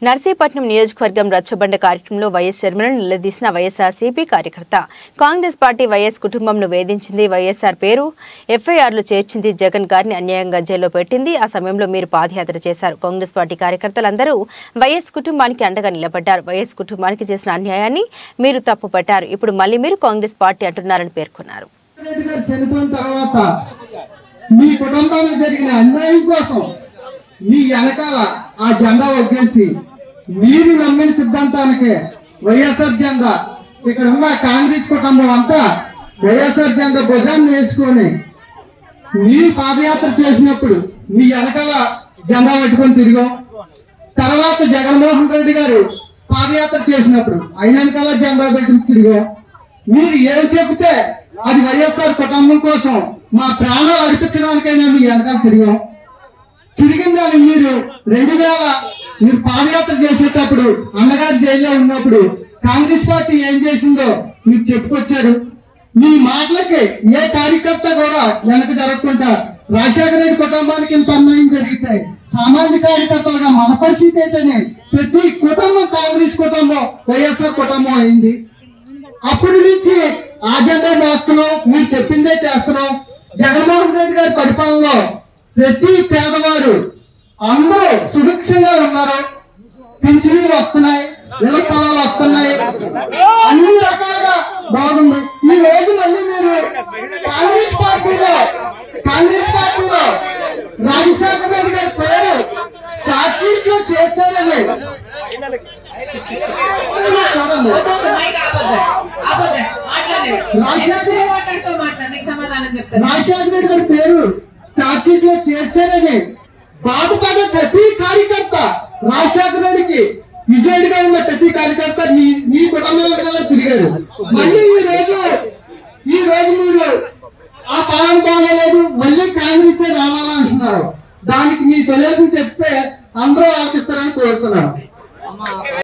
నర్సీపట్నం నియోజకవర్గం రచ్చబండ కార్యక్రమంలో వైఎస్ శర్మను నిలదీసిన వైఎస్ఆర్సీపీ కార్యకర్త కాంగ్రెస్ పార్టీ వైఎస్ కుటుంబంను వేధించింది, వైఎస్ఆర్ పేరు ఎఫ్ఐఆర్లు చేర్చింది, జగన్ గారిని అన్యాయంగా జైల్లో పెట్టింది. ఆ సమయంలో మీరు పాదయాత్ర చేశారు. కాంగ్రెస్ పార్టీ కార్యకర్తలందరూ వైఎస్ కుటుంబానికి అండగా నిలబడ్డారు. వైఎస్ కుటుంబానికి చేసిన అన్యాయాన్ని మీరు తప్పుపట్టారు. ఇప్పుడు మళ్ళీ మీరు కాంగ్రెస్ పార్టీ అంటున్నారని పేర్కొన్నారు. మీ కుటుంబానికి జరిగిన అన్యాయం కోసం మీ వెనకాల ఆ జెండా ఒగ్గేసి మీరు నమ్మిన సిద్ధాంతానికి వైఎస్ఆర్ జెండా ఇక్కడ ఉన్న కాంగ్రెస్ కుటుంబం అంతా వైఎస్ఆర్ జెండా భుజాన్ని వేసుకొని మీరు పాదయాత్ర చేసినప్పుడు మీ వెనకాల జెండా పట్టుకొని తిరిగాం. తర్వాత జగన్మోహన్ రెడ్డి గారు పాదయాత్ర చేసినప్పుడు ఆయన వెనకాల జెండా పెట్టుకుని తిరిగాం. మీరు ఏం చెబితే అది వైఎస్ఆర్ కుటుంబం కోసం మా ప్రాణాలు అర్పించడానికైనా మీ వెనకాల తిరిగాం. తిరిగిందని మీరు 2000 మీరు పాదయాత్ర చేసేటప్పుడు అన్నగారు జైల్లో ఉన్నప్పుడు కాంగ్రెస్ పార్టీ ఏం చేసిందో మీరు చెప్పుకొచ్చారు. మీ మాటలకి ఏ కార్యకర్త కూడా వెనక జరగకుండా రాజశేఖర రెడ్డి కుటుంబానికి ఇంత అన్యాయం జరిగితే సామాజిక కార్యకర్తలుగా మన పరిస్థితి ఏంటనే ప్రతి కుటుంబం కాంగ్రెస్ కుటుంబం వైఎస్ఆర్ కుటుంబం అయింది. అప్పటి నుంచి ఆ జెండా మోస్తున్నాం, మీరు చెప్పిందే చేస్తున్నాం. జగన్మోహన్ రెడ్డి గారి పరిపాలనలో ప్రతి పేదవారు అందరూ సురక్షంగా ఉన్నారు. పింఛనీలు వస్తున్నాయి, ఇళ్ల స్థలాలు వస్తున్నాయి, అన్ని రకాలుగా బాగుంది. ఈ రోజు మళ్ళీ మీరు కాంగ్రెస్ పార్టీలో రాజశేఖర రెడ్డి గారి పేరు చార్జ్షీట్ లో చేర్చాలని చూడండి. రాజశేఖర రెడ్డి గారి పేరు చార్జ్షీట్ లో చేర్చారని బాధపడే ప్రతి కార్యకర్త రాజశేఖర రెడ్డికి విజయుడిగా ఉన్న ప్రతి కార్యకర్త మీ కుటుంబంలో తిరిగారు. మళ్ళీ ఈ రోజు మీరు ఆ పాలన బాగలేదు, మళ్ళీ కాంగ్రెస్ రావాలంటున్నారు. దానికి మీ సొల్యూషన్ చెప్తే అందరూ ఆలోచిస్తారని కోరుతున్నాను.